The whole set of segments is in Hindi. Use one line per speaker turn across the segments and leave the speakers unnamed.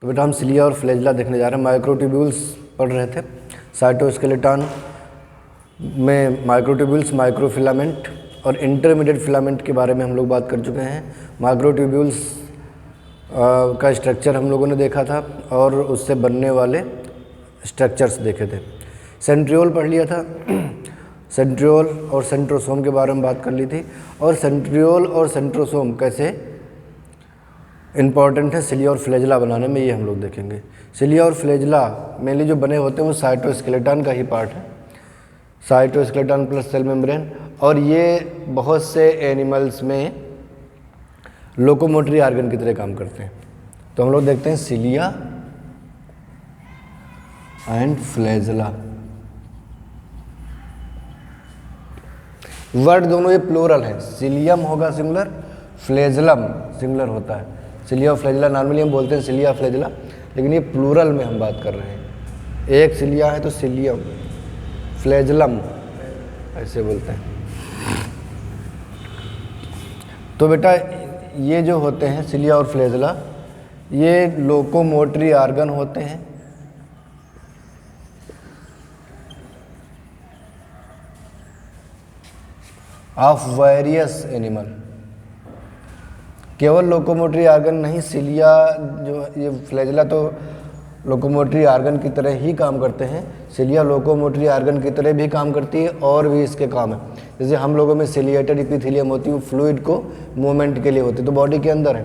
तो बेटा हम सिलिया और फ्लैजेला देखने जा रहे हैं। माइक्रोट्यूब्यूल्स पढ़ रहे थे। साइटोस्केलेटन में माइक्रोट्यूब्यूल्स, माइक्रोफिलामेंट और इंटरमीडिएट फिलामेंट के बारे में हम लोग बात कर चुके हैं। माइक्रोट्यूब्यूल्स का स्ट्रक्चर हम लोगों ने देखा था और उससे बनने वाले स्ट्रक्चर्स देखे थे। सेंट्रियोल पढ़ लिया था। सेंट्रियोल और सेंट्रोसोम के बारे में बात कर ली थी। और सेंट्रियोल और सेंट्रोसोम कैसे इम्पॉर्टेंट है सिलिया और फ्लैजेला बनाने में, ये हम लोग देखेंगे। सिलिया और फ्लैजेला मेनली जो बने होते हैं वो साइटोस्केलेटन का ही पार्ट है। Cytoskeleton plus cell membrane. और ये बहुत से एनिमल्स में लोकोमोटरी आर्गन की तरह काम करते हैं। तो हम लोग देखते हैं सिलिया एंड फ्लैजेला। वर्ड दोनों ये प्लूरल है। सिलियम होगा सिंगुलर, फ्लैजेलम सिंगुलर होता है। सिलिया और फ्लैजेला नॉर्मली हम बोलते हैं सिलिया फ्लैजेला, लेकिन ये प्लूरल में हम बात कर रहे हैं। एक सिलिया है तो सिलियम, फ्लैजेलम ऐसे बोलते हैं। तो बेटा ये जो होते हैं सिलिया और फ्लैजेला, ये लोकोमोटरी आर्गन होते हैं। Of various animal. केवल लोकोमोटरी आर्गन नहीं, सिलिया जो ये फ्लैजेला तो लोकोमोटरी आर्गन की तरह ही काम करते हैं। सिलिया लोकोमोटरी आर्गन की तरह भी काम करती है और भी इसके काम है। जैसे हम लोगों में सिलिएटेड इपिथेलियम होती है, वो फ्लूइड को मूवमेंट के लिए होती है, तो बॉडी के अंदर है,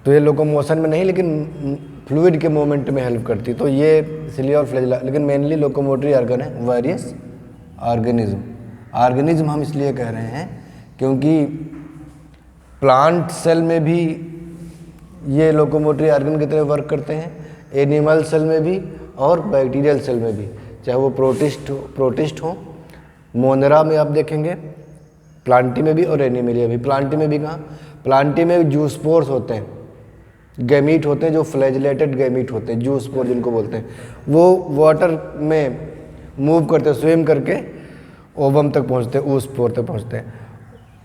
तो ये लोकोमोशन में नहीं लेकिन फ्लूइड के मूवमेंट में हेल्प करती है। तो ये सिलिया और फ्लैजेला, लेकिन मेनली लोकोमोटरी आर्गन है। Various organism. ऑर्गेनिज्म हम इसलिए कह रहे हैं क्योंकि प्लांट सेल में भी ये लोकोमोटरी आर्गन की तरह वर्क करते हैं, एनिमल सेल में भी और बैक्टीरियल सेल में भी, चाहे वो प्रोटिस्ट हो। मोनेरा में आप देखेंगे, प्लांटी में भी और एनिमेलिया भी। प्लांटी में भी कहाँ? प्लांटी में जूस्पोर्स होते हैं, गैमीट होते हैं जो फ्लैजिलेटेड गैमीट होते हैं, जूस्पोर जिनको बोलते हैं। वो वाटर में मूव करते हैं, स्विम करके ओवम तक पहुँचते हैं, ऊस्पोर तक पहुँचते हैं।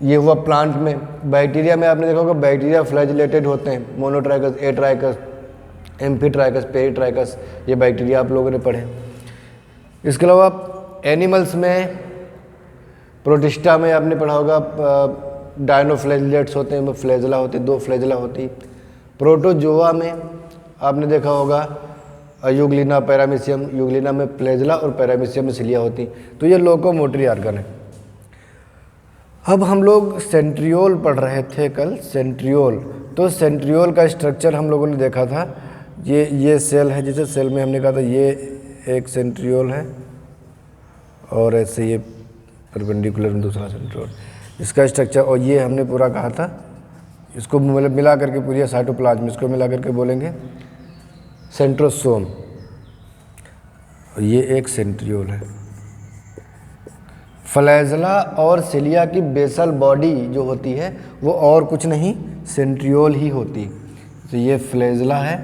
ये हुआ प्लांट में। बैक्टीरिया में आपने देखा होगा बैक्टीरिया फ्लैजिलेटेड होते हैं, मोनोट्राइकस, एट्राइकस, एम्फीट्राइकस, पेरीट्राइकस, ये बैक्टीरिया आप लोगों ने पढ़े। इसके अलावा एनिमल्स में प्रोटिस्टा में आपने पढ़ा होगा डायनोफ्लैजिलेट्स होते हैं, फ्लैजेला होते हैं, 2 फ्लैजेला होती। प्रोटोजोआ में आपने देखा होगा यूग्लिना, पैरामीशियम, यूग्लिना में फ्लैजेला और पैरामीशियम में सिलिया होती। तो ये लोकोमोटरी आर्गन है। अब हम लोग सेंट्रियोल पढ़ रहे थे कल, सेंट्रियोल। तो सेंट्रियोल का स्ट्रक्चर हम लोगों ने देखा था। ये सेल है, जैसे सेल में हमने कहा था ये एक सेंट्रियोल है और ऐसे ये परपेंडिकुलर में दूसरा सेंट्रियोल, इसका स्ट्रक्चर। और ये हमने पूरा कहा था, इसको मिला करके पूरी साइटोप्लाज्म, इसको मिला करके बोलेंगे सेंट्रोसोम। और ये एक सेंट्रियोल है। फ्लैजेला और सिलिया की बेसल बॉडी जो होती है वो और कुछ नहीं सेंट्रियोल ही होती। तो ये फ्लैजेला है,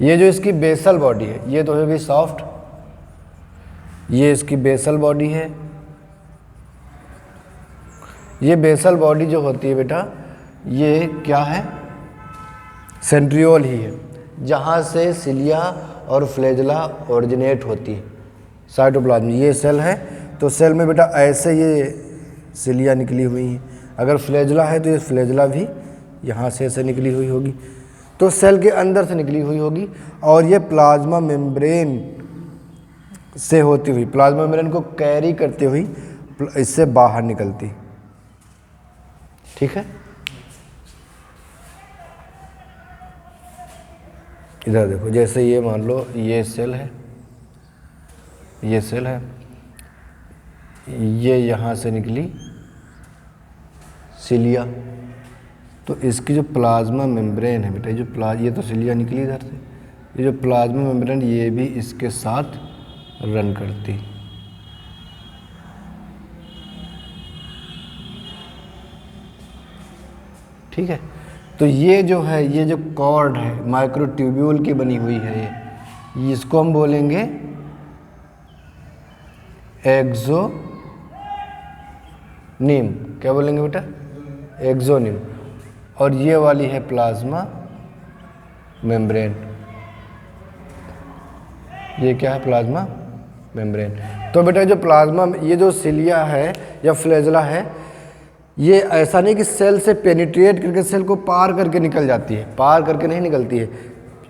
ये जो इसकी बेसल बॉडी है ये तो होगी सॉफ्ट, ये इसकी बेसल बॉडी है। ये बेसल बॉडी जो होती है बेटा ये क्या है? सेंट्रियोल ही है, जहाँ से सिलिया और फ्लैजेला ओरिजिनेट होती है साइटोप्लाज्म। ये सेल है तो सेल में बेटा ऐसे ये सिलिया निकली हुई है। अगर फ्लैजेला है तो ये फ्लैजेला भी यहाँ से ऐसे निकली हुई होगी, तो सेल के अंदर से निकली हुई होगी। और ये प्लाज्मा मेम्ब्रेन से होती हुई, प्लाज्मा मेम्ब्रेन को कैरी करती हुई इससे बाहर निकलती। ठीक है, इधर देखो, जैसे ये मान लो ये सेल है, ये सेल है, ये यहाँ से निकली सिलिया, तो इसकी जो प्लाज्मा मेम्ब्रेन है बेटा, ये तो सिलिया निकली इधर से, ये जो प्लाज्मा मेम्ब्रेन ये भी इसके साथ रन करती। ठीक है, तो ये जो है, ये जो कॉर्ड है माइक्रोट्यूब्यूल की बनी हुई है, ये इसको हम बोलेंगे एक्सोनीम। क्या बोलेंगे बेटा, एक्सोनिम। और ये वाली है प्लाज्मा मेम्ब्रेन। ये क्या है, प्लाज्मा मेम्ब्रेन। तो बेटा जो प्लाज्मा, ये जो सिलिया है या फ्लैजेला है, ये ऐसा नहीं कि सेल से पेनिट्रेट करके सेल को पार करके निकल जाती है, पार करके नहीं निकलती है।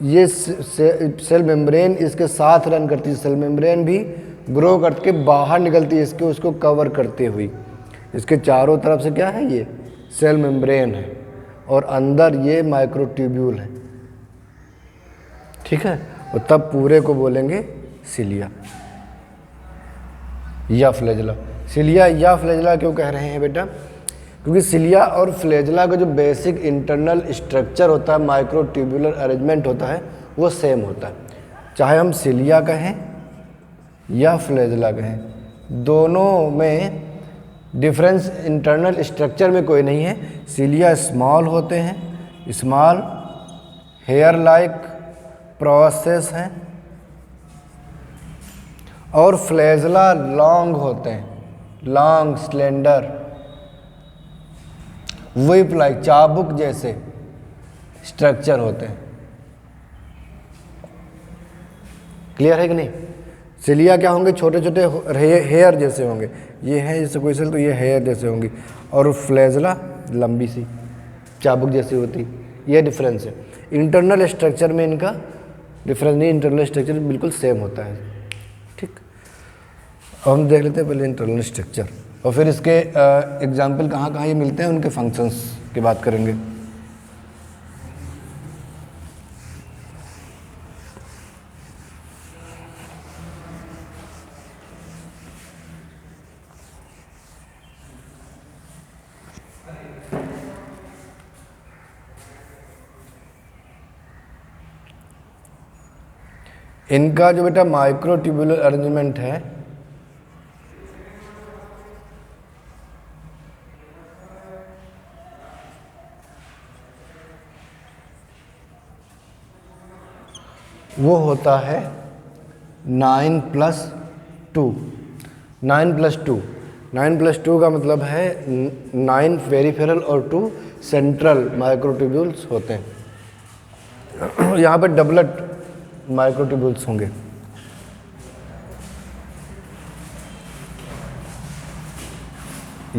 ये सेल मेम्ब्रेन इसके साथ रन करती है। सेल मेम्ब्रेन भी ग्रो करके बाहर निकलती है इसके, उसको कवर करते हुई। इसके चारों तरफ से क्या है, ये सेल मेम्ब्रेन है और अंदर ये माइक्रोट्यूब्यूल है। ठीक है, और तब पूरे को बोलेंगे सिलिया या फ्लैजेला। सिलिया या फ्लैजेला क्यों कह रहे हैं बेटा, क्योंकि सिलिया और फ्लैजेला का जो बेसिक इंटरनल स्ट्रक्चर होता है, माइक्रोट्यूब्यूलर अरेंजमेंट होता है, वो सेम होता है। चाहे हम सिलिया कहें या फ्लैजेला कहें, दोनों में डिफरेंस इंटरनल स्ट्रक्चर में कोई नहीं है। सिलिया स्मॉल होते हैं, स्मॉल हेयर लाइक प्रोसेस हैं, और फ्लैजेला लॉन्ग होते हैं, लॉन्ग स्लेंडर व्हिप लाइक चाबुक जैसे स्ट्रक्चर होते हैं। क्लियर है कि नहीं। सिलिया क्या होंगे, छोटे छोटे हेयर जैसे होंगे, ये है जैसे कोई सेल तो ये हेयर जैसे होंगी, और फ्लैजेला लंबी सी चाबुक जैसी होती। ये डिफरेंस है। इंटरनल स्ट्रक्चर में इनका डिफरेंस नहीं, इंटरनल स्ट्रक्चर बिल्कुल सेम होता है। ठीक, हम देख लेते हैं पहले इंटरनल स्ट्रक्चर, और फिर इसके एग्जाम्पल कहाँ कहाँ ये मिलते हैं, उनके फंक्शंस की बात करेंगे। इनका जो बेटा माइक्रोट्यूब्यूलर अरेंजमेंट है, वो होता है 9+2। 9+2, 9+2 का मतलब है 9 पेरिफेरल और 2 सेंट्रल माइक्रोट्यूब्यूल्स होते हैं। यहाँ पे डबलेट माइक्रोट्यूब्यूल्स होंगे।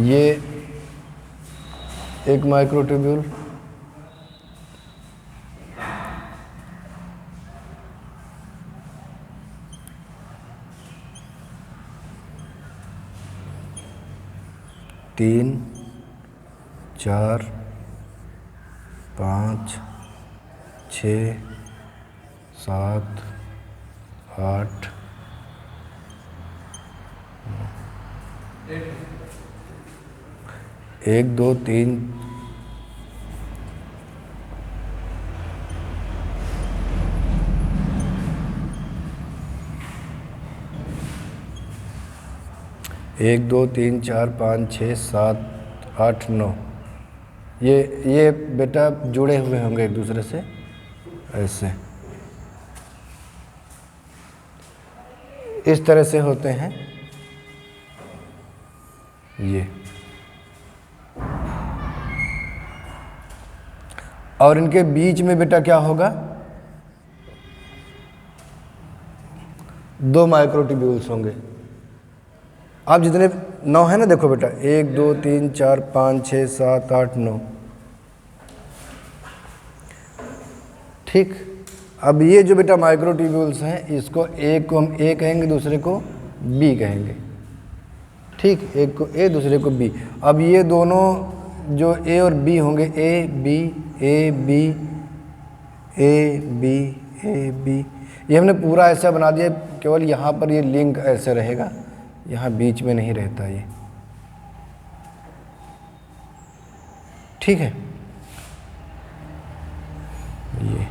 ये एक माइक्रोट्यूब्यूल, तीन, 4, 5, 6, 7, 8, 1, 2, 3, 1, 2, 3, 4, 5, 6, 7, 8, 9। ये बेटा जुड़े हुए होंगे एक दूसरे से ऐसे, इस तरह से होते हैं ये। और इनके बीच में बेटा क्या होगा, 2 माइक्रोट्यूब्यूल्स होंगे। आप जितने 9 है ना, देखो बेटा 1, 2, 3, 4, 5, 6, 7, 8, 9। ठीक, अब ये जो बेटा माइक्रोट्यूब्यूल्स हैं, इसको एक को हम ए कहेंगे, दूसरे को बी कहेंगे। ठीक, एक को ए, दूसरे को बी। अब ये दोनों जो ए और बी होंगे, A B A B A B A B, ये हमने पूरा ऐसा बना दिया, केवल यहाँ पर ये लिंक ऐसे रहेगा, यहाँ बीच में नहीं रहता ये। ठीक है, ये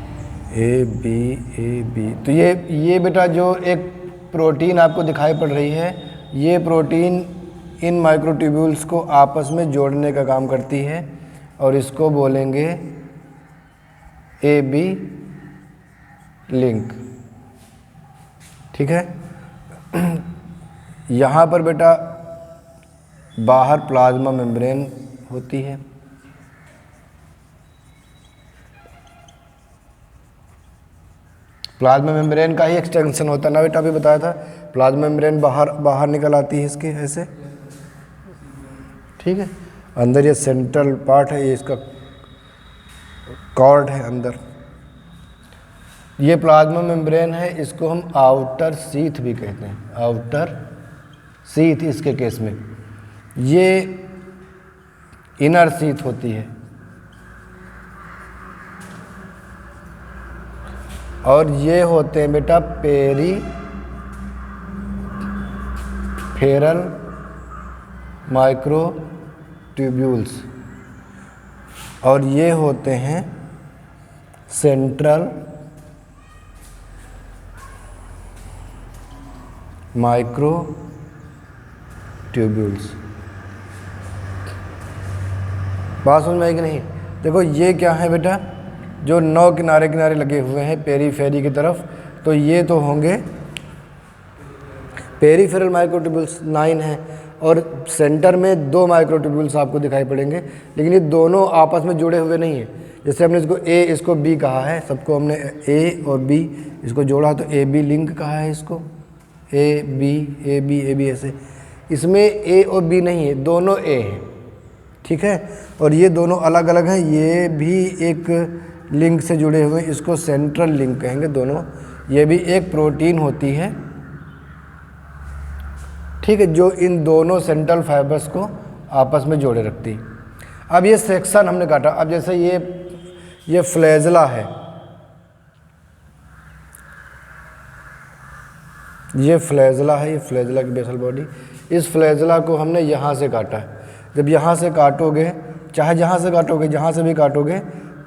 ए बी। तो ये बेटा जो एक प्रोटीन आपको दिखाई पड़ रही है, ये प्रोटीन इन माइक्रोट्यूब्यूल्स को आपस में जोड़ने का काम करती है, और इसको बोलेंगे ए बी लिंक। ठीक है, यहाँ पर बेटा बाहर प्लाज्मा मेम्ब्रेन होती है। प्लाज्मा मेम्ब्रेन का ही एक्सटेंशन होता है ना बेटा, अभी बताया था। प्लाज्मा मेम्ब्रेन बाहर बाहर निकल आती है इसके ऐसे, ठीक है। अंदर ये सेंट्रल पार्ट है, ये इसका कॉर्ड है अंदर। ये प्लाज्मा मेम्ब्रेन है, इसको हम आउटर शीथ भी कहते हैं, आउटर शीथ इसके केस में। ये इनर शीथ होती है, और ये होते हैं बेटा पेरीफेरल माइक्रोट्यूब्यूल्स, और ये होते हैं सेंट्रल माइक्रोट्यूब्यूल्स। बात समझ में आई कि नहीं? देखो ये क्या है बेटा, जो 9 किनारे किनारे लगे हुए हैं पेरीफेरी की तरफ, तो ये तो होंगे पेरीफेरल माइक्रोट्यूब्यूल्स 9 हैं, और सेंटर में 2 माइक्रोट्यूब्यूल्स आपको दिखाई पड़ेंगे, लेकिन ये दोनों आपस में जुड़े हुए नहीं हैं। जैसे हमने इसको ए इसको बी कहा है, सबको हमने ए और बी इसको जोड़ा तो ए बी लिंक कहा है इसको, ए बी ऐसे। इसमें ए और बी नहीं है, दोनों ए हैं, ठीक है। और ये दोनों अलग अलग हैं, ये भी एक लिंक से जुड़े हुए हैं, इसको सेंट्रल लिंक कहेंगे दोनों। ये भी एक प्रोटीन होती है, ठीक है, जो इन दोनों सेंट्रल फाइबर्स को आपस में जोड़े रखती है। अब ये सेक्शन हमने काटा। अब जैसे ये फ्लैजला है, ये फ्लैजला है, ये फ्लैजला की बेसल बॉडी। इस फ्लैजला को हमने यहाँ से काटा है। जब यहाँ से काटोगे, चाहे जहाँ से काटोगे, जहाँ से भी काटोगे,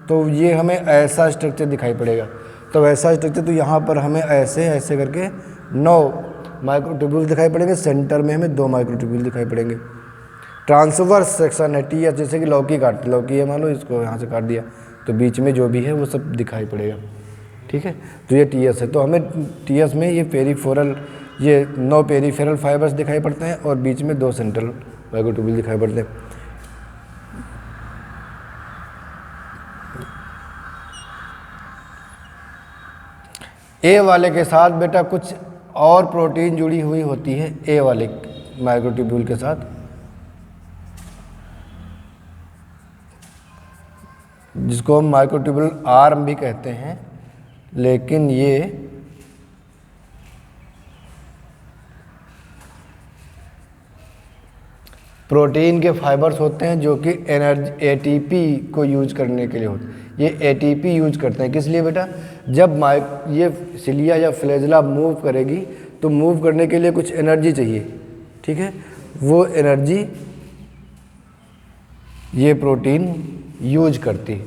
तो ये हमें ऐसा स्ट्रक्चर दिखाई पड़ेगा। तो ऐसा स्ट्रक्चर, तो यहाँ पर हमें ऐसे ऐसे करके 9 माइक्रोट्यूब्यूल दिखाई पड़ेंगे, सेंटर में हमें 2 माइक्रोट्यूब्यूल दिखाई पड़ेंगे। ट्रांसवर्स सेक्शन है टीएस, जैसे कि लौकी है मान लो, इसको यहाँ से काट दिया तो बीच में जो भी है वो सब दिखाई पड़ेगा, ठीक है। तो ये टीएस है, तो हमें टीएस में ये पेरीफेरल, ये 9 पेरीफेरल फाइबर्स दिखाई पड़ते हैं, और बीच में 2 सेंट्रल माइक्रोट्यूब्यूल दिखाई पड़ते हैं। ए वाले के साथ बेटा कुछ और प्रोटीन जुड़ी हुई होती है, ए वाले माइक्रोट्यूब्यूल के साथ, जिसको हम माइक्रोट्यूब्यूल आर्म भी कहते हैं। लेकिन ये प्रोटीन के फाइबर्स होते हैं, जो कि एनर्जी एटीपी को यूज करने के लिए होते हैं। ये एटीपी यूज करते हैं, किस लिए बेटा? जब ये सिलिया या फ्लैजला मूव करेगी, तो मूव करने के लिए कुछ एनर्जी चाहिए, ठीक है। वो एनर्जी ये प्रोटीन यूज करती है,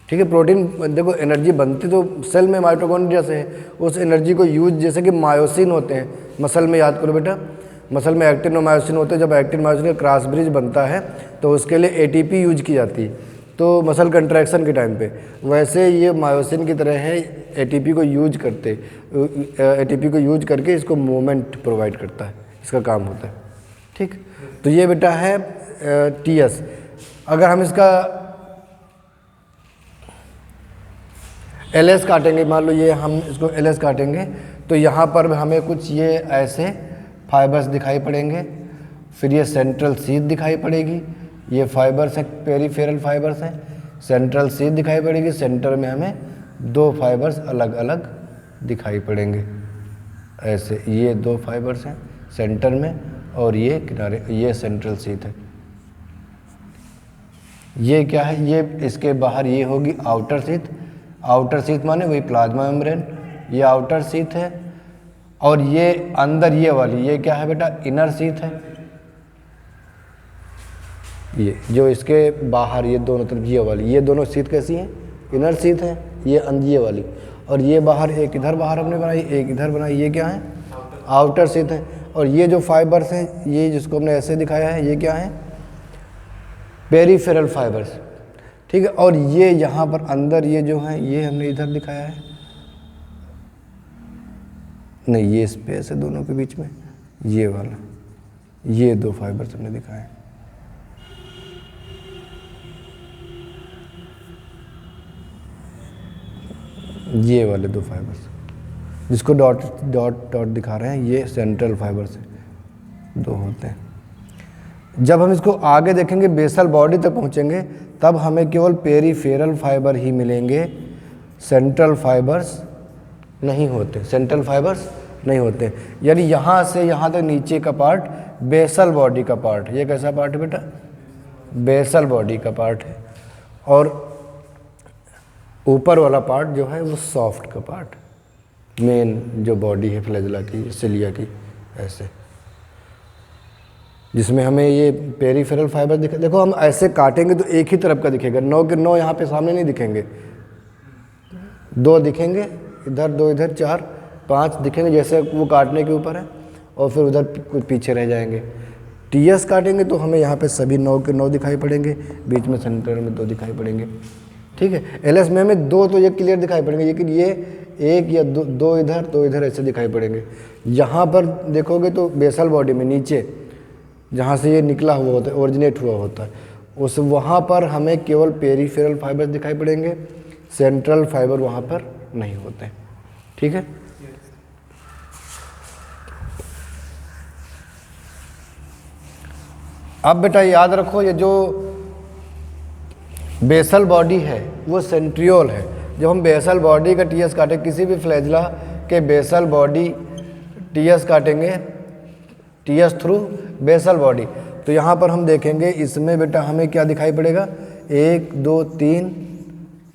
ठीक है। प्रोटीन देखो एनर्जी बनती तो सेल में माइटोकॉन्ड्रिया से है, उस एनर्जी को यूज, जैसे कि मायोसिन होते हैं मसल में, याद करो बेटा, मसल में एक्टिन और मायोसिन होते हैं। जब एक्टिन मायोसिन का क्रॉस ब्रिज बनता है तो उसके लिए एटीपी यूज की जाती है, तो मसल कंट्रैक्शन के टाइम पे। वैसे ये मायोसिन की तरह है, एटीपी को यूज करके इसको मूवमेंट प्रोवाइड करता है, इसका काम होता है, ठीक। तो ये बेटा है टीएस। अगर हम इसका एलएस काटेंगे, मान लो ये हम इसको एलएस काटेंगे, तो यहाँ पर हमें कुछ ये ऐसे फाइबर्स दिखाई पड़ेंगे, फिर ये सेंट्रल शीथ दिखाई पड़ेगी, ये फाइबर्स हैं, पेरीफेरल फाइबर्स हैं, सेंट्रल शीथ दिखाई पड़ेगी, सेंटर में हमें 2 फाइबर्स अलग अलग दिखाई पड़ेंगे ऐसे। ये 2 फाइबर्स हैं सेंटर में, और ये किनारे, ये सेंट्रल शीथ है। ये क्या है? ये इसके बाहर ये होगी आउटर शीथ। आउटर शीथ माने वही प्लाज्मा मेम्ब्रेन, ये आउटर शीथ है। और ये अंदर ये वाली, ये क्या है बेटा? इनर शीथ है। ये जो इसके बाहर ये दोनों तरफ ये वाली, ये दोनों शीथ कैसी हैं? इनर शीथ है। ये ये वाली, और ये बाहर, एक इधर बाहर हमने बनाई, एक इधर बनाई, ये क्या है? आउटर शीथ है। और ये जो फाइबर्स हैं, ये जिसको हमने ऐसे दिखाया है, ये क्या है? पेरीफेरल फाइबर्स, ठीक है। और ये यहाँ पर अंदर ये जो हैं, ये हमने इधर दिखाया है, नहीं ये स्पेस है दोनों के बीच में, ये वाला, ये 2 फाइबर्स हमने दिखाए, ये वाले 2 फाइबर्स जिसको डॉट डॉट डॉट दिखा रहे हैं, ये सेंट्रल फाइबर से 2 होते हैं। जब हम इसको आगे देखेंगे, बेसल बॉडी तक पहुंचेंगे, तब हमें केवल पेरीफेरल फाइबर ही मिलेंगे, सेंट्रल फाइबर्स नहीं होते, सेंट्रल फाइबर्स नहीं होते। यानी यहाँ से यहाँ तक नीचे का पार्ट बेसल बॉडी का पार्ट, ये कैसा पार्ट है बेटा? बेसल बॉडी का पार्ट है, और ऊपर वाला पार्ट जो है वो सॉफ्ट का पार्ट, मेन जो बॉडी है फ्लैजिला की, सिलिया की, ऐसे, जिसमें हमें ये पेरीफेरल फाइबर दिखे। देखो हम ऐसे काटेंगे तो एक ही तरफ का दिखेगा, 9 के 9 यहाँ पे सामने नहीं दिखेंगे, 2 दिखेंगे इधर, 2 इधर, 4 5 दिखेंगे जैसे वो काटने के ऊपर है, और फिर उधर कुछ पीछे रह जाएंगे। टीएस काटेंगे तो हमें यहाँ पे सभी 9 के 9 दिखाई पड़ेंगे, बीच में सेंटर में 2 दिखाई पड़ेंगे, ठीक है। एलएस में हमें 2 तो ये क्लियर दिखाई पड़ेंगे, लेकिन ये 1 या 2 इधर 2 इधर ऐसे दिखाई पड़ेंगे। यहाँ पर देखोगे तो बेसल बॉडी में नीचे जहाँ से ये निकला हुआ होता है, ओरिजिनेट हुआ होता है, उस वहाँ पर हमें केवल पेरीफेरल फाइबर दिखाई पड़ेंगे, सेंट्रल फाइबर वहाँ पर नहीं होते हैं, ठीक है। अब बेटा याद रखो, ये जो बेसल बॉडी है वो सेंट्रियोल है। जब हम बेसल बॉडी का टीएस काटें, किसी भी फ्लैजिला के बेसल बॉडी टीएस काटेंगे, टीएस थ्रू बेसल बॉडी, तो यहाँ पर हम देखेंगे इसमें बेटा हमें क्या दिखाई पड़ेगा? 1 2 3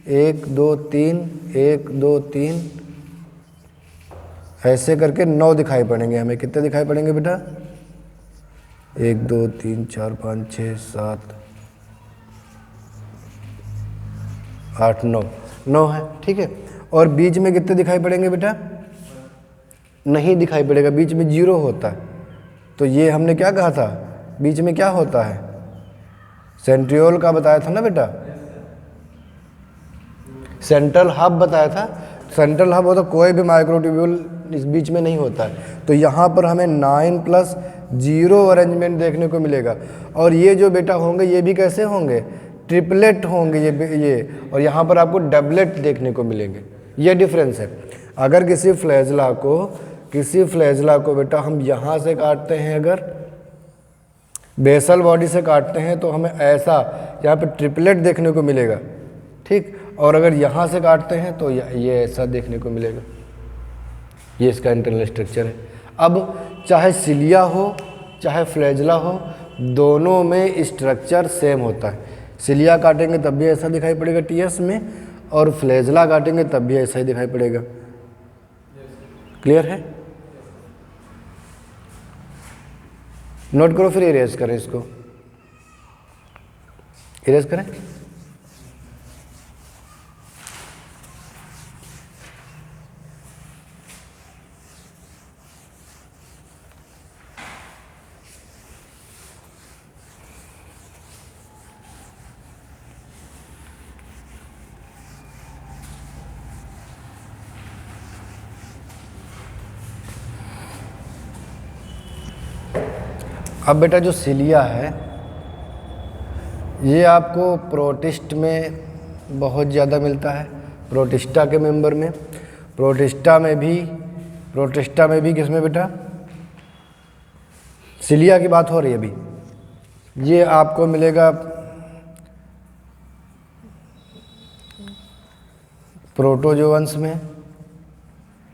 1 2 3 1 2 3 ऐसे करके 9 दिखाई पड़ेंगे हमें। कितने दिखाई पड़ेंगे बेटा? 1 2 3 4 5 6 7 8 9 है, ठीक है। और बीच में कितने दिखाई पड़ेंगे बेटा? नहीं दिखाई पड़ेगा, बीच में 0 होता है। तो ये हमने क्या कहा था, बीच में क्या होता है? सेंट्रियोल का बताया था ना बेटा, सेंट्रल हब बताया था। सेंट्रल हब होता, कोई भी माइक्रोट्यूब्यूल इस बीच में नहीं होता है। तो यहाँ पर हमें 9+0 अरेंजमेंट देखने को मिलेगा। और ये जो बेटा होंगे ये भी कैसे होंगे? ट्रिपलेट होंगे ये, और यहाँ पर आपको डबलेट देखने को मिलेंगे। ये डिफरेंस है। अगर किसी फ्लैजिला को बेटा हम यहाँ से काटते हैं, अगर बेसल बॉडी से काटते हैं तो हमें ऐसा यहाँ पे ट्रिपलेट देखने को मिलेगा, ठीक। और अगर यहाँ से काटते हैं तो ये ऐसा देखने को मिलेगा। ये इसका इंटरनल स्ट्रक्चर है। अब चाहे सिलिया हो चाहे फ्लैजिला हो, दोनों में स्ट्रक्चर सेम होता है। सिलिया काटेंगे तब भी ऐसा दिखाई पड़ेगा टीएस में, और फ्लैजिला काटेंगे तब भी ऐसा ही दिखाई पड़ेगा। क्लियर है? नोट करो, फिर इरेज करें, इसको इरेज करें। अब बेटा जो सिलिया है ये आपको प्रोटिस्ट में बहुत ज़्यादा मिलता है, प्रोटिस्टा के मेंबर में। प्रोटिस्टा में भी किसमें बेटा? सिलिया की बात हो रही है अभी। ये आपको मिलेगा प्रोटोजोअन्स में।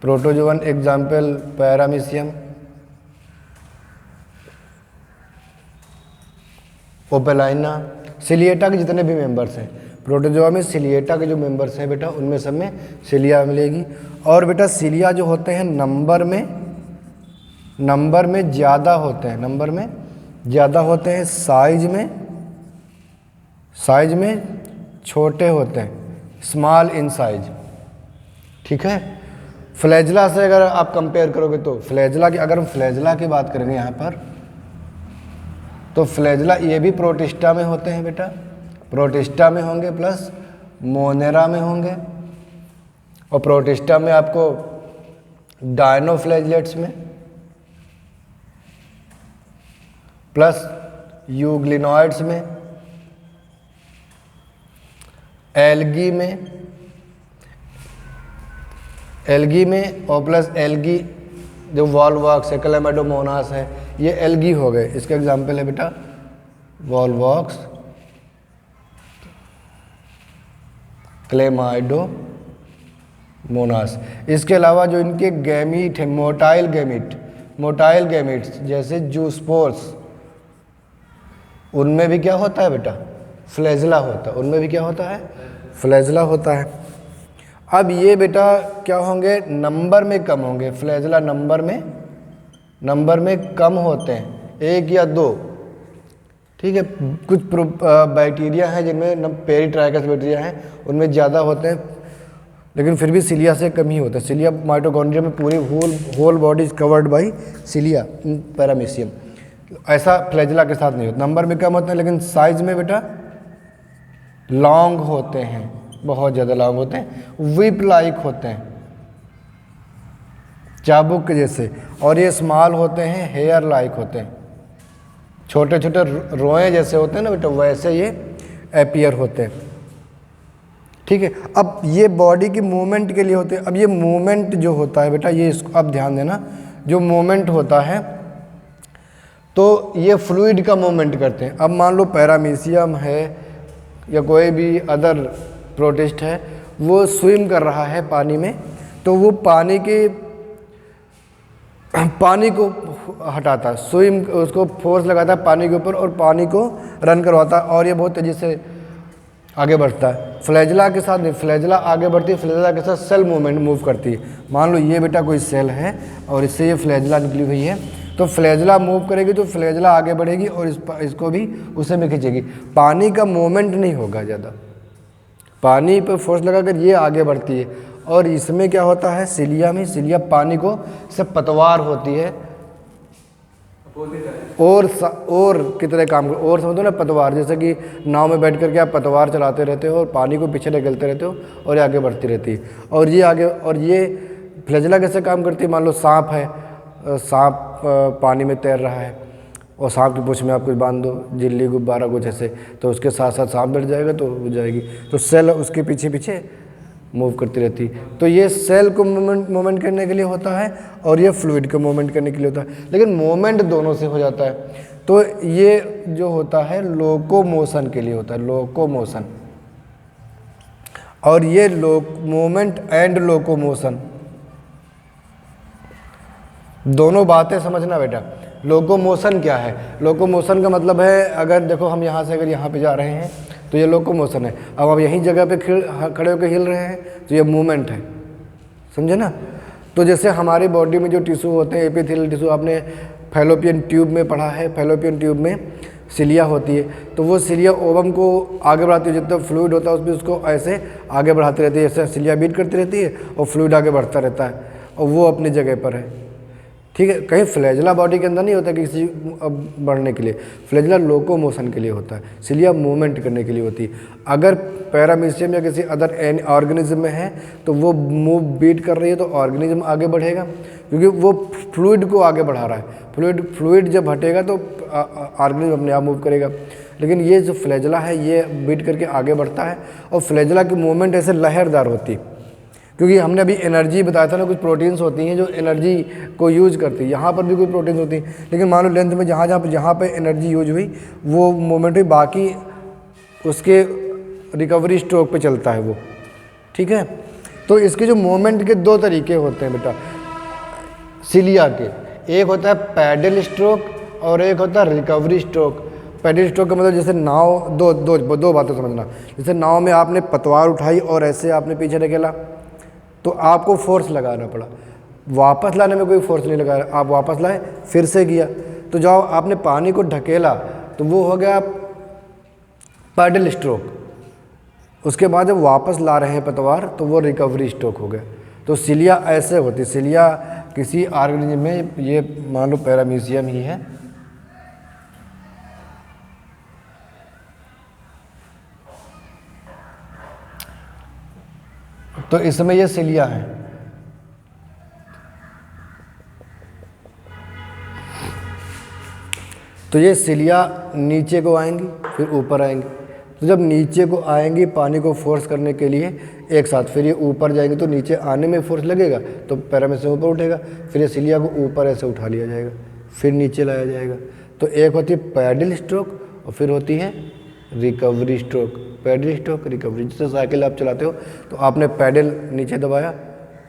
Protozoan example paramecium, opalina. Ciliata के जितने भी मेंबर्स हैं प्रोटोजोआ में, सिलिएटा के जो मेंबर्स हैं बेटा उनमें सब में सिलिया मिलेगी। और बेटा सिलिया जो होते हैं नंबर में ज़्यादा होते हैं, नंबर में ज़्यादा होते हैं, साइज में छोटे होते हैं, स्मॉल इन साइज, ठीक है। फ्लैजिला से अगर आप कंपेयर करोगे तो अगर हम फ्लैजिला की बात करेंगे यहाँ पर, तो फ्लैजिला ये भी प्रोटिस्टा में होते हैं बेटा, प्रोटिस्टा में होंगे प्लस मोनेरा में होंगे, और प्रोटिस्टा में आपको डायनोफ्लैजिलेट्स में, प्लस यूग्लिनॉइड्स में, एल्गी में और प्लस एल्गी जो वॉलवॉक्स है, क्लैमाइडोमोनास है, ये एल्गी हो गए। इसका एग्जाम्पल है बेटा वॉलवॉक्स, क्लेमाइडोमोनास। इसके अलावा जो इनके गैमीट हैं, मोटाइल गैमीट्स जैसे जूस्पोर्स, उनमें भी क्या होता है बेटा, फ्लैजेला होता है। उनमें भी क्या होता है, फ्लैजेला होता है। अब ये बेटा क्या होंगे, नंबर में कम होंगे। फ्लैजेला नंबर में कम होते हैं, 1 या 2। ठीक है, कुछ बैक्टीरिया हैं जिनमें पेरिट्राइकस बैक्टीरिया हैं, उनमें ज़्यादा होते हैं, लेकिन फिर भी सिलिया से कम ही होता है। सिलिया माइटोकॉन्ड्रिया में पूरी whole body is covered by cilia paramecium. ऐसा फ्लैजेला के साथ नहीं होता। नंबर में कम होते हैं लेकिन साइज में बेटा लॉन्ग होते हैं, बहुत ज़्यादा लॉन्ग होते हैं, विप लाइक होते हैं, चाबुक के जैसे। और ये स्मॉल होते हैं, हेयर लाइक होते हैं, छोटे छोटे रोए जैसे होते हैं ना बेटा, वैसे ये अपीयर होते हैं। ठीक है, अब ये बॉडी की मूवमेंट के लिए होते हैं। अब ये मूवमेंट जो होता है बेटा, ये इसको अब ध्यान देना, जो मूवमेंट होता है तो ये फ्लूइड का मूवमेंट करते हैं। अब मान लो पैरामीशियम है या कोई भी अदर प्रोटिस्ट है, वो स्विम कर रहा है पानी में, तो वो पानी को हटाता है, स्विम उसको फोर्स लगाता है पानी के ऊपर और पानी को रन करवाता है, और ये बहुत तेज़ी से आगे बढ़ता है। फ्लैजेला के साथ नहीं, फ्लैजेला आगे बढ़ती है, फ्लैजेला के साथ सेल मूव करती है। मान लो ये बेटा कोई सेल है और इससे ये फ्लैजेला निकली हुई है, तो फ्लैजेला मूव करेगी तो फ्लैजेला आगे बढ़ेगी और इसको भी उसे में खींचेगी। पानी का मूवमेंट नहीं होगा ज़्यादा, पानी पर फोर्स लगाकर ये आगे बढ़ती है। और इसमें क्या होता है, सिलिया पानी को से पतवार होती है और की तरह काम कर, और समझो ना पतवार, जैसे कि नाव में बैठ करके आप पतवार चलाते रहते हो और पानी को पीछे ढकेलते रहते हो और ये आगे बढ़ती रहती है। और ये फ्लैजेला कैसे काम करती है, मान लो सांप है, सांप पानी में तैर रहा है और सांप की पूंछ में आप कुछ बांध दो, झिल्ली गुब्बारा कुछ ऐसे, तो उसके साथ साथ सांप बैठ जाएगा तो हो जाएगी। तो सेल उसके पीछे पीछे मूव करती रहती है। तो ये सेल को मूवमेंट करने के लिए होता है और ये फ्लूइड को मूवमेंट करने के लिए होता है, लेकिन मूवमेंट दोनों से हो जाता है। तो ये जो होता है लोकोमोशन के लिए होता है, लोकोमोशन। और ये मूवमेंट एंड लोकोमोशन दोनों बातें समझना बेटा। लोकोमोशन क्या है, लोकोमोशन का मतलब है, अगर देखो हम यहाँ से अगर यहाँ पे जा रहे हैं तो ये लोकोमोशन है। अब आप यहीं जगह पे खड़े होकर हिल रहे हैं तो ये मूवमेंट है, समझे ना। तो जैसे हमारी बॉडी में जो टिश्यू होते हैं, एपिथेलियल टिश्यू, आपने फैलोपियन ट्यूब में पढ़ा है, फैलोपियन ट्यूब में सिलिया होती है, तो वो सिलिया ओवम को आगे बढ़ाती है, जितना फ्लूइड होता है उसमें उसको ऐसे आगे बढ़ाती रहती है, ऐसे सिलिया बीट करती रहती है और फ्लूइड आगे बढ़ता रहता है और वो अपनी जगह पर है। ठीक है, कहीं फ्लैजेला बॉडी के अंदर नहीं होता किसी बढ़ने के लिए, फ्लैजेला लोकोमोशन के लिए होता है, सिलिया मूवमेंट करने के लिए होती है। अगर पैरामीशियम या किसी अदर ऑर्गेनिज्म में है तो वो मूव बीट कर रही है तो ऑर्गेनिज्म आगे बढ़ेगा, क्योंकि वो फ्लूइड को आगे बढ़ा रहा है। फ्लूइड जब हटेगा तो ऑर्गेनिज्म अपने आप मूव करेगा। लेकिन ये जो फ्लैजेला है ये बीट करके आगे बढ़ता है और फ्लैजेला की मूवमेंट ऐसे लहरदार होती है, क्योंकि हमने अभी एनर्जी बताया था ना, कुछ प्रोटीन्स होती हैं जो एनर्जी को यूज करती है, यहाँ पर भी कोई प्रोटीन्स होती हैं, लेकिन मान लो लेंथ में जहाँ पे एनर्जी यूज हुई वो मूवमेंट हुई, बाकी उसके रिकवरी स्ट्रोक पे चलता है वो। ठीक है, तो इसके जो मूवमेंट के 2 तरीके होते हैं बेटा सिलिया के, एक होता है पैडल स्ट्रोक और एक होता है रिकवरी स्ट्रोक। पैडल स्ट्रोक का मतलब जैसे नाव, दो बातें समझना, जैसे नाव में आपने पतवार उठाई और ऐसे आपने पीछे ढकेला तो आपको फोर्स लगाना पड़ा, वापस लाने में कोई फोर्स नहीं लगाया, आप वापस लाए फिर से किया, तो जब आपने पानी को ढकेला तो वो हो गया पैडल स्ट्रोक। उसके बाद जब वापस ला रहे हैं पतवार तो वो रिकवरी स्ट्रोक हो गया। तो सिलिया ऐसे होती, सिलिया किसी ऑर्गेनिज्म में, ये मान लो पैरामीशियम ही है, तो इसमें ये सिलिया है। तो ये सिलिया नीचे को आएंगी फिर ऊपर आएंगी। तो जब नीचे को आएंगी पानी को फोर्स करने के लिए एक साथ, फिर ये ऊपर जाएंगे तो नीचे आने में फोर्स लगेगा तो पैरामीशियम ऊपर उठेगा, फिर ये सिलिया को ऊपर ऐसे उठा लिया जाएगा, फिर नीचे लाया जाएगा। तो एक होती है पैडल स्ट्रोक और फिर होती है recovery stroke. Paddle stroke, recovery. जैसे साइकिल आप चलाते हो तो आपने पैडल नीचे दबाया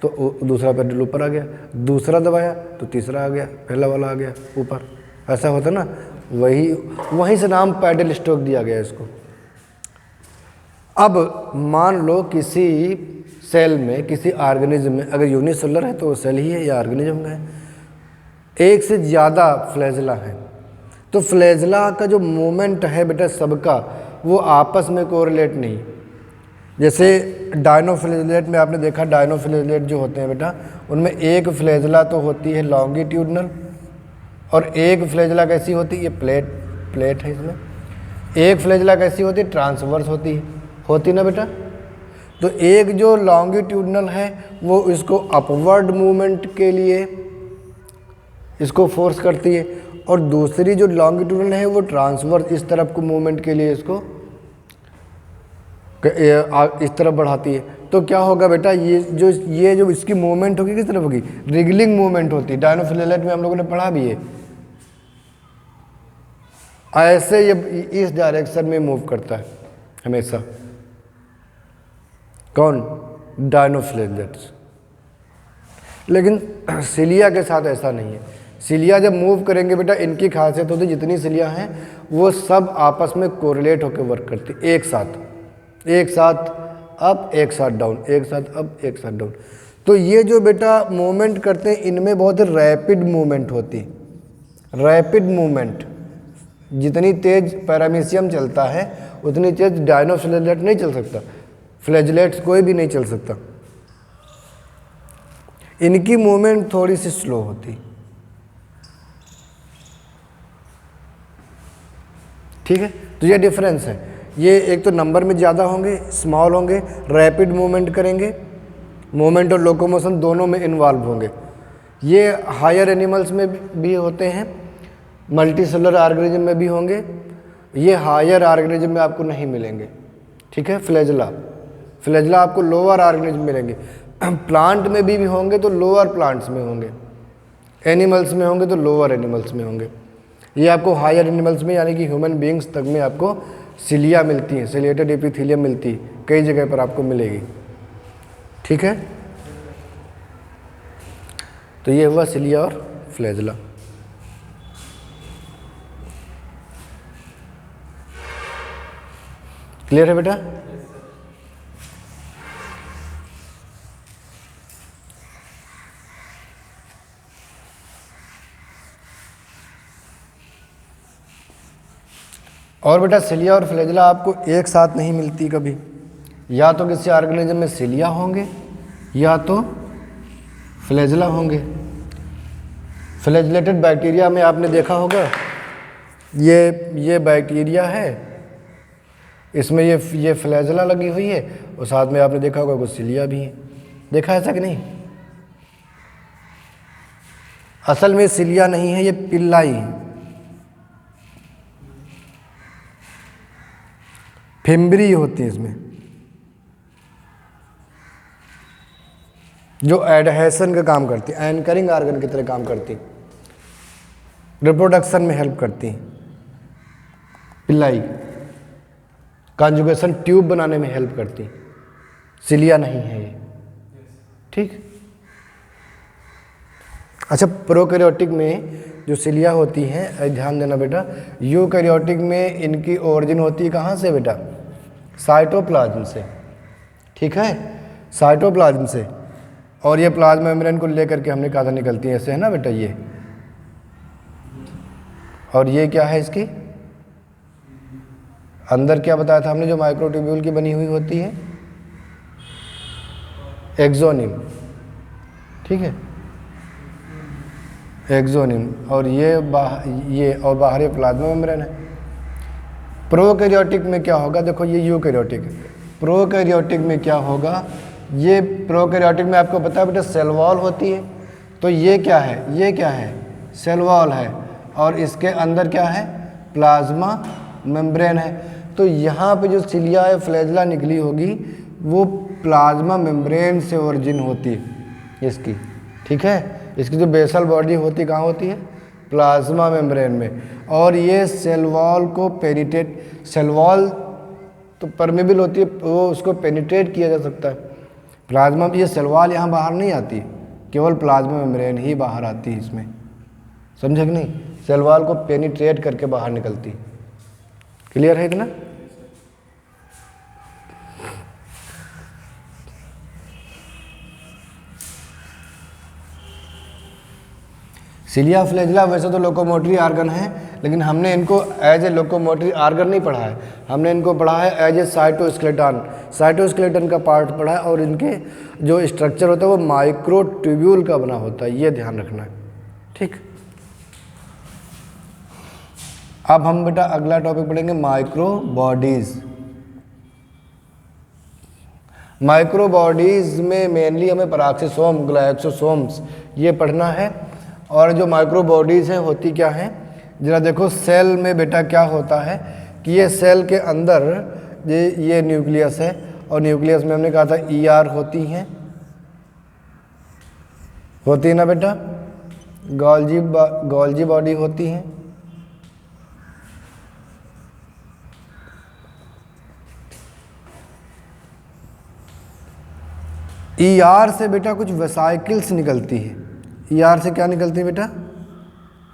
तो दूसरा पैडल ऊपर आ गया, दूसरा दबाया तो तीसरा आ गया, पहला वाला आ गया ऊपर, ऐसा होता ना। वहीं से नाम पैडल स्ट्रोक दिया गया इसको। अब मान लो किसी सेल में, किसी ऑर्गेनिज्म में, अगर यूनिसेलुलर है तो वो सेल ही है या ऑर्गेनिज्म है, एक से ज़्यादा फ्लैजेला है, तो फ्लैजेला का जो मूवमेंट है बेटा सबका, वो आपस में कोरिलेट नहीं। जैसे डायनोफ्लैजेलेट में आपने देखा, डायनोफ्लैजेलेट जो होते हैं बेटा, उनमें एक फ्लैजेला तो होती है लॉन्गिट्यूडनल और एक फ्लैजेला कैसी होती है, ये प्लेट है इसमें। एक फ्लैजेला कैसी होती है, ट्रांसवर्स होती ना बेटा। तो एक जो लॉन्गिट्यूडनल है वो इसको अपवर्ड मूवमेंट के लिए इसको फोर्स करती है, और दूसरी जो लॉन्गिट्यूडनल है वो ट्रांसवर्स इस तरफ को मूवमेंट के लिए इसको इस तरफ बढ़ाती है। तो क्या होगा बेटा, ये जो इसकी मूवमेंट होगी किस तरफ होगी, रिगलिंग मूवमेंट होती है। डायनोफ्लैजेलेट में हम लोगों ने पढ़ा भी है, ऐसे ये इस डायरेक्शन में मूव करता है हमेशा। कौन, डायनोफ्लैजेलेट्स। लेकिन सिलिया के साथ ऐसा नहीं है। सिलिया जब मूव करेंगे बेटा, इनकी खासियत होती है जितनी सिलिया हैं वो सब आपस में कोरिलेट होकर वर्क करती, एक साथ अप, एक साथ डाउन, एक साथ अप, एक साथ डाउन। तो ये जो बेटा मूवमेंट करते हैं इनमें बहुत रैपिड मूवमेंट होती है। रैपिड मूवमेंट, जितनी तेज पैरामीशियम चलता है उतनी तेज डायनोफ्लैजेलेट नहीं चल सकता, फ्लैजेलेट्स कोई भी नहीं चल सकता। इनकी मूवमेंट थोड़ी सी स्लो होती, ठीक है। तो ये डिफरेंस है। ये एक तो नंबर में ज़्यादा होंगे, स्मॉल होंगे, रैपिड मूवमेंट करेंगे, मूवमेंट और लोकोमोशन दोनों में इन्वॉल्व होंगे। ये हायर एनिमल्स में भी होते हैं, मल्टीसेलुलर ऑर्गेनिज्म में भी होंगे। ये हायर ऑर्गेनिज्म में आपको नहीं मिलेंगे, ठीक है। फ्लैजेला आपको लोअर ऑर्गेनिज्म मिलेंगे। प्लांट में भी होंगे तो लोअर प्लांट्स में होंगे, एनिमल्स में होंगे तो लोअर एनिमल्स में होंगे। ये आपको हायर एनिमल्स में यानी कि ह्यूमन बींग्स तक में आपको सिलिया मिलती है, सिलिएटेड एपिथेलियम मिलती है, कई जगह पर आपको मिलेगी, ठीक है। तो ये हुआ सिलिया और फ्लैजेला। क्लियर है बेटा? और बेटा सिलिया और फ्लैजेला आपको एक साथ नहीं मिलती कभी, या तो किसी ऑर्गेनिज्म में सिलिया होंगे या तो फ्लैजेला होंगे। फ्लैजेलेटेड बैक्टीरिया में आपने देखा होगा, ये बैक्टीरिया है, इसमें ये फ्लैजेला लगी हुई है और साथ में आपने देखा होगा कुछ सिलिया भी है। देखा ऐसा कि नहीं? असल में सिलिया नहीं है, ये पिल्लाई है। फिम्बरी होती है इसमें, जो एडहेशन का काम करती है, एंकरिंग ऑर्गन की तरह काम करती, रिप्रोडक्शन में हेल्प करती। पिल्लाई कॉन्जुगेशन ट्यूब बनाने में हेल्प करती। सिलिया नहीं है ये, ठीक। अच्छा, प्रोकैरियोटिक में जो सिलिया होती हैं, ध्यान देना बेटा, यूकैरियोटिक में इनकी ओरिजिन होती है कहाँ से बेटा? साइटोप्लाज्म से, ठीक है, साइटोप्लाज्म से। और ये प्लाज्मा मेम्ब्रेन को लेकर के हमने कहा था निकलती है, ऐसे है ना बेटा ये। और ये क्या है इसकी अंदर क्या बताया था हमने, जो माइक्रोट्यूब्यूल की बनी हुई होती है, एक्सोनिम, ठीक है, एक्सोनिम। और ये और बाहरी प्लाज्मा मेम्ब्रेन है। प्रोकैरियोटिक में क्या होगा, देखो ये यूकैरियोटिक है, प्रोकैरियोटिक में क्या होगा, ये प्रोकैरियोटिक में आपको पता है बेटा सेल वॉल होती है। तो ये क्या है, ये क्या है, सेल वॉल है। और इसके अंदर क्या है, प्लाज्मा मेम्ब्रेन है। तो यहाँ पे जो सिलिया है फ्लैजेला निकली होगी वो प्लाज्मा मेम्ब्रेन से ओरिजिन होती है इसकी, ठीक है। इसकी जो बेसल बॉडी होती कहाँ होती है, प्लाज्मा मेम्ब्रेन में। और ये सेल वॉल को पेनिट्रेट, सेल वॉल तो परमेबल होती है, वो उसको पेनिट्रेट किया जा सकता है। प्लाज्मा, ये सेल वॉल यहाँ बाहर नहीं आती, केवल प्लाज्मा मेम्ब्रेन ही बाहर आती है इसमें, समझे कि नहीं। सेल वॉल को पेनिट्रेट करके बाहर निकलती। क्लियर है इतना। सिलिया फ्लैजेला वैसे तो लोकोमोटरी आर्गन है, लेकिन हमने इनको एज ए लोकोमोटरी आर्गन नहीं पढ़ा है, हमने इनको पढ़ा है एज ए साइटोस्केलेटन, साइटोस्केलेटन का पार्ट पढ़ा है। और इनके जो स्ट्रक्चर होता है वो माइक्रोट्यूब्यूल का बना होता है, ये ध्यान रखना है, ठीक। अब हम बेटा अगला टॉपिक पढ़ेंगे माइक्रो बॉडीज। माइक्रो बॉडीज में मेनली हमें पराक्सीसोम, ग्लाइसोसोम्स ये पढ़ना है। और जो माइक्रो बॉडीज हैं होती क्या हैं, जरा देखो सेल में बेटा क्या होता है कि ये सेल के अंदर ये न्यूक्लियस है, और न्यूक्लियस में हमने कहा था ईआर होती है ना बेटा, गोल्जी बॉडी होती है। ईआर से बेटा कुछ वेसाइकिल्स निकलती है। ईआर से क्या निकलती है बेटा,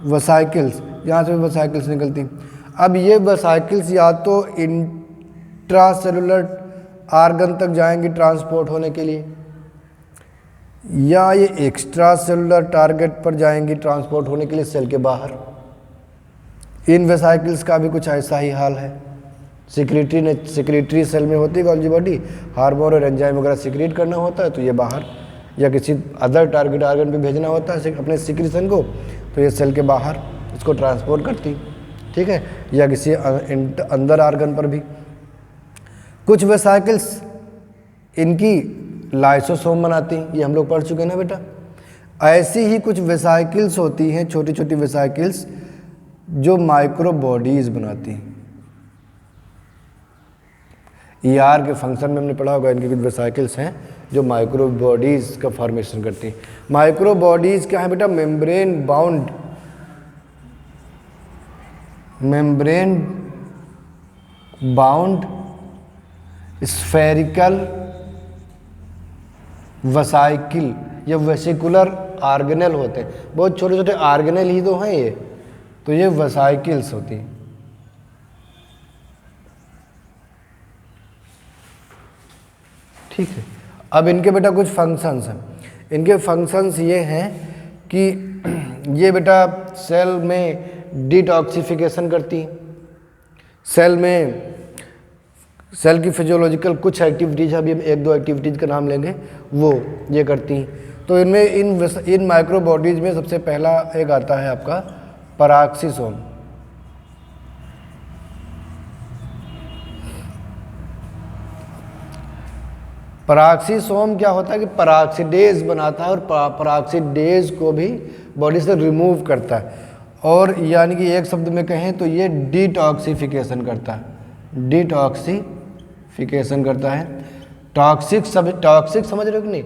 वेसाइकिल्स, यहाँ से भी वेसाइकिल्स निकलती हैं। अब ये वेसाइकिल्स या तो इंट्रासेलुलर आर्गन तक जाएंगी ट्रांसपोर्ट होने के लिए, या ये एक्स्ट्रा सेलुलर टारगेट पर जाएंगी ट्रांसपोर्ट होने के लिए सेल के बाहर। इन वेसाइकिल्स का भी कुछ ऐसा ही हाल है। सिक्रेटरी सेल में होती है गोल्जी बॉडी, हार्मोन और एंजाइम वगैरह सिक्रेट करना होता है तो ये बाहर, या किसी अदर टारगेट आर्गन पे भेजना होता है अपने सिक्रीशन को, तो ये सेल के बाहर इसको ट्रांसपोर्ट करती, ठीक है, या किसी अंदर आर्गन पर भी। कुछ वेसाइकिल्स इनकी लाइसोसोम बनाती हैं, ये हम लोग पढ़ चुके हैं ना बेटा। ऐसी ही कुछ वेसाइकिल्स होती हैं, छोटी छोटी वेसाइकिल्स जो माइक्रो बॉडीज बनाती हैं। ईआर के फंक्शन में हमने पढ़ा होगा, इनकी कुछ वेसाइकिल्स हैं जो माइक्रो बॉडीज का फॉर्मेशन करती हैं। माइक्रो बॉडीज क्या है बेटा, मेम्ब्रेन बाउंड स्फेरिकल वेसाइकिल या वेसिकुलर आर्गेनेल होते हैं। बहुत छोटे छोटे आर्गेनेल ही तो हैं ये, तो ये वेसाइकिल्स होती हैं। ठीक है। अब इनके बेटा कुछ फंक्शंस हैं। इनके फंक्शंस ये हैं कि ये बेटा सेल में डिटॉक्सिफिकेशन करती हैं, सेल की फिजियोलॉजिकल कुछ एक्टिविटीज़, अभी हम एक दो एक्टिविटीज़ का नाम लेंगे, वो ये करती हैं। तो इनमें इन माइक्रो बॉडीज़ में सबसे पहला एक आता है आपका पराक्सीसोम। पराक्सीसोम क्या होता है कि पराक्सीडेज बनाता है और पराक्सीडेज को भी बॉडी से रिमूव करता है, और यानी कि एक शब्द में कहें तो ये डिटॉक्सिफिकेशन करता है, डिटॉक्सिफिकेशन करता है। टॉक्सिक समझ रहे हो कि नहीं।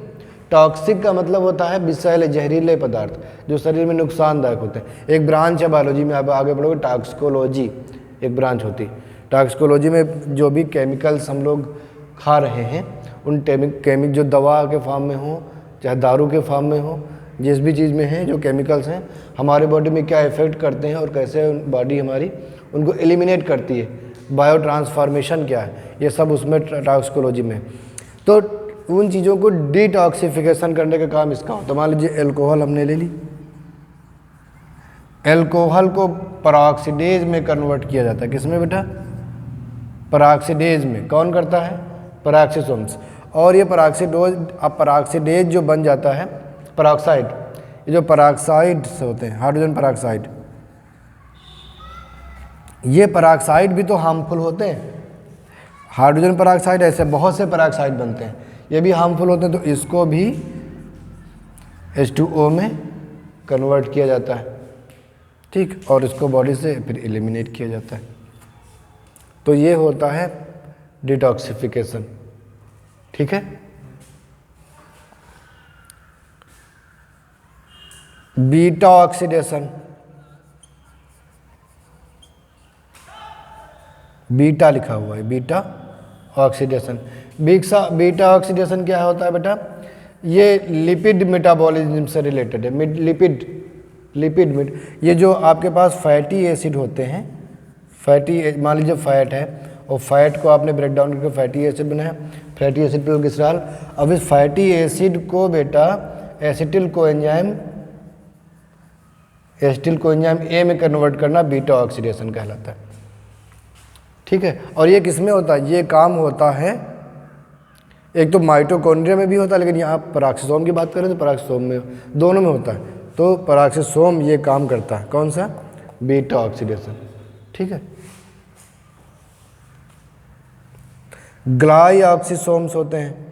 टॉक्सिक का मतलब होता है विषैले जहरीले पदार्थ जो शरीर में नुकसानदायक होते हैं। एक ब्रांच है बायोलॉजी में, आप आगे बढ़ोगे टॉक्सिकोलॉजी एक ब्रांच होती है। टॉक्सिकोलॉजी में जो भी केमिकल्स हम लोग खा रहे हैं, उन केमिक जो दवा के फॉर्म में हो चाहे दारू के फॉर्म में हो, जिस भी चीज़ में हैं जो केमिकल्स हैं, हमारे बॉडी में क्या इफ़ेक्ट करते हैं और कैसे बॉडी हमारी उनको एलिमिनेट करती है, बायो ट्रांसफॉर्मेशन क्या है, ये सब उसमें टॉक्सिकोलॉजी में। तो उन चीज़ों को डिटॉक्सिफिकेशन करने का काम इसका होता है। मान लीजिए एल्कोहल हमने ले ली, एल्कोहल को पराक्सीडेज में कन्वर्ट किया जाता है। किसमें बेटा, पराक्सीडेज में। कौन करता है, पराक्सीसोम्स। और ये पराक्सीडेज जो बन जाता है, पराक्साइड, ये जो पराक्साइड्स होते हैं, हाइड्रोजन पराक्साइड, ये पराक्साइड भी तो हार्मफुल होते हैं। हाइड्रोजन पराक्साइड, ऐसे बहुत से पराक्साइड बनते हैं, ये भी हार्मफुल होते हैं, तो इसको भी H2O में कन्वर्ट किया जाता है। ठीक, और इसको बॉडी से फिर एलिमिनेट किया जाता है। तो ये होता है डिटॉक्सिफिकेशन। ठीक है, बीटा ऑक्सीडेशन, बीटा लिखा हुआ है, बीटा ऑक्सीडेशन। बीटा ऑक्सीडेशन क्या होता है बेटा? ये लिपिड मेटाबॉलिज्म से रिलेटेड है। लिपिड ये जो आपके पास फैटी एसिड होते हैं, मान लीजिए फैट है और फैट को आपने ब्रेक डाउन करके फैटी एसिड बनाया, फैटी एसिड पर ग्लिसरॉल। अब इस फैटी एसिड को बेटा एसिटिल कोएंजाइम ए में कन्वर्ट करना बीटा ऑक्सीडेशन कहलाता है। ठीक है, और ये किस में होता है? ये काम होता है, एक तो माइटोकॉन्ड्रिया में भी होता है, लेकिन यहाँ पराक्सीसोम की बात करें तो पराक्सीसोम में, दोनों में होता है। तो पराक्सीसोम ये काम करता है, कौन सा? Beta oxidation. ठीक है, ग्लाइऑक्सीसोम्स होते हैं।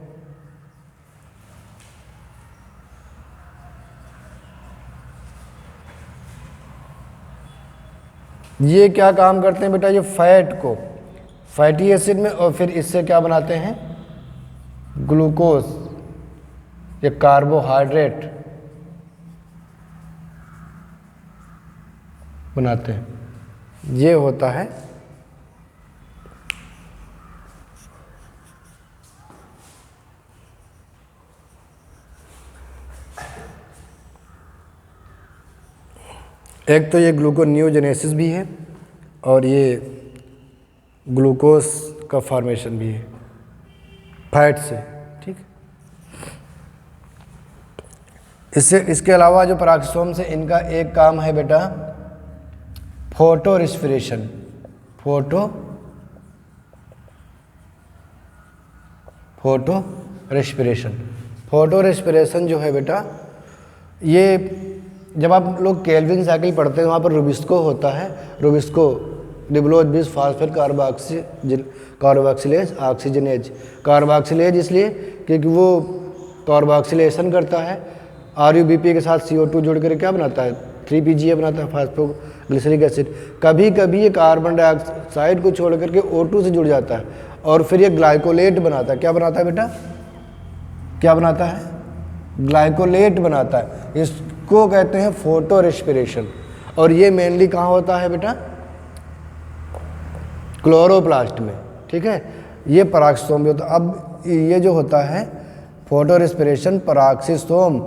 ये क्या काम करते हैं बेटा? ये फैट को फैटी एसिड में और फिर इससे क्या बनाते हैं? ग्लूकोज या कार्बोहाइड्रेट बनाते हैं। ये होता है एक तो ये ग्लूकोनियोजेनेसिस भी है और ये ग्लूकोज का फॉर्मेशन भी है फैट से। ठीक, इसके अलावा जो पराक्सीसोम से इनका एक काम है बेटा फोटो रेस्पिरेशन। फोटो रेस्पिरेशन जो है बेटा, ये जब आप लोग केल्विन साइकिल पढ़ते हैं वहाँ पर रुबिस्को होता है, Rubisco डिब्लोज bis phosphate carboxylase oxygenase. Carboxylase इसलिए क्योंकि वो कार्बोक्सिलेशन करता है, RuBP के साथ CO2 जोड़ कर क्या बनाता है? 3PGA बनाता है, फास्फोग्लिसरिक एसिड। कभी कभी ये कार्बन डाइऑक्साइड को छोड़ करके O2 से जुड़ जाता है और फिर ये ग्लाइकोलेट बनाता है। क्या बनाता है बेटा? क्या बनाता है? ग्लाइकोलेट बनाता है। इसको कहते हैं फोटो रेस्पिरेशन। और ये मेनली कहाँ होता है बेटा? क्लोरोप्लास्ट में। ठीक है, ये पराक्सीसोम भी होता है। अब ये जो होता है फोटो रेस्पिरेशन पराक्सीसोम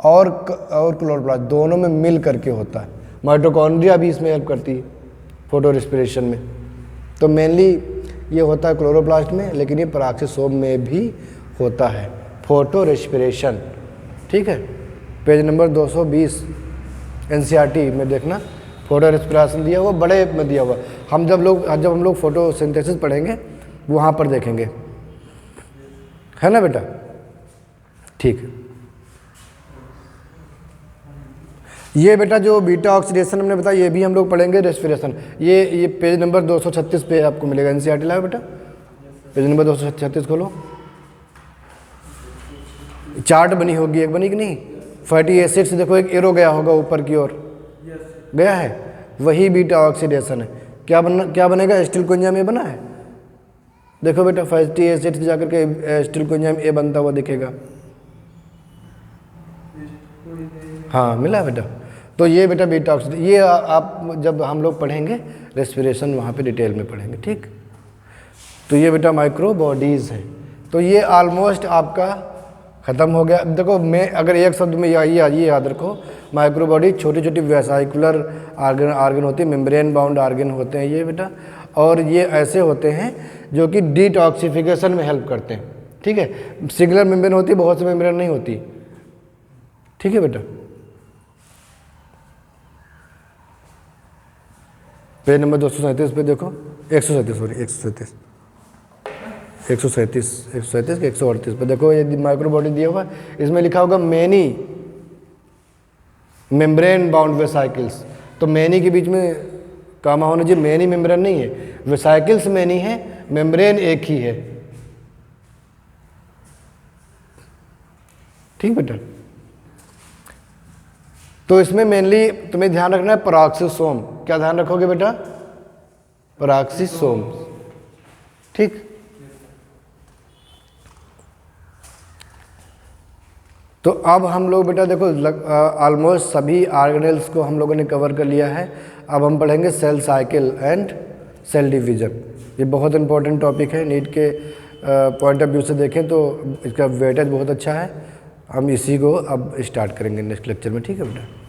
और क्लोरोप्लास्ट दोनों में मिल करके होता है। माइटोकॉन्ड्रिया भी इसमें हेल्प करती है फोटो रेस्पिरेशन में। तो मेनली ये होता है क्लोरोप्लास्ट में, लेकिन ये पराक्सीसोम में भी होता है फोटो रेस्पिरेशन। ठीक है, पेज नंबर 220 NCERT में देखना, फोटो रेस्पिरेशन दिया हुआ, बड़े में दिया हुआ। जब हम लोग फोटोसिंथेसिस पढ़ेंगे वहाँ पर देखेंगे, है ना बेटा? ठीक है, ये बेटा जो बीटा ऑक्सीडेशन हमने बताया ये भी हम लोग पढ़ेंगे रेस्पिरेशन। ये पेज नंबर 236 पे आपको मिलेगा। NCERT लाओ बेटा, पेज नंबर 236 खोलो। चार्ट बनी होगी, एक बनी कि नहीं? फैटी एसिड से देखो एक एरो गया होगा ऊपर की ओर, गया है, वही बीटा ऑक्सीडेशन है। क्या बनेगा? एसिटिल कोएंजाइम ए बना है। देखो बेटा फैटी एसिड से जाकर के एसिटिल कोएंजाइम ए बनता हुआ दिखेगा। हाँ मिला बेटा। तो ये बेटा बीटा ऑक्सीडेशन, ये आप जब हम लोग पढ़ेंगे रेस्पिरेशन वहाँ पे डिटेल में पढ़ेंगे। ठीक, तो ये बेटा माइक्रो बॉडीज़ हैं। तो ये ऑलमोस्ट आपका ख़त्म हो गया। देखो मैं अगर एक शब्द में ये याद रखो, माइक्रो बॉडी छोटी छोटी वेसाइकुलर आर्गन होती है, मेम्ब्रेन बाउंड आर्गन होते हैं ये बेटा, और ये ऐसे होते हैं जो कि डिटॉक्सिफिकेशन में हेल्प करते हैं। ठीक है, सिंगुलर मेम्ब्रेन होती है, बहुत सी मेम्ब्रेन नहीं होती। ठीक है बेटा, पेज नंबर 237 पे देखो, 137 सॉरी 137 के 138 पे देखो, ये माइक्रो बॉडी दिया हुआ है, इसमें लिखा होगा मैनी मेम्ब्रेन बाउंड वेसाइकल्स। तो मैनी के बीच में कामा होना चाहिए, मैनी मेम्ब्रेन नहीं है, वेसाइकल्स मैनी है, मेम्ब्रेन एक ही है। ठीक बेटा, तो इसमें मेनली तुम्हें ध्यान रखना है पराक्सीसोम। क्या ध्यान रखोगे बेटा? पराक्सीसोम। ठीक। तो अब हम लोग बेटा देखो ऑलमोस्ट सभी ऑर्गेनेल्स को हम लोगों ने कवर कर लिया है। अब हम पढ़ेंगे cell cycle and cell division. ये बहुत इंपॉर्टेंट टॉपिक है, नीट के पॉइंट ऑफ व्यू से देखें तो इसका वेटेज बहुत अच्छा है। हम इसी को अब स्टार्ट करेंगे नेक्स्ट लेक्चर में। ठीक है बेटा।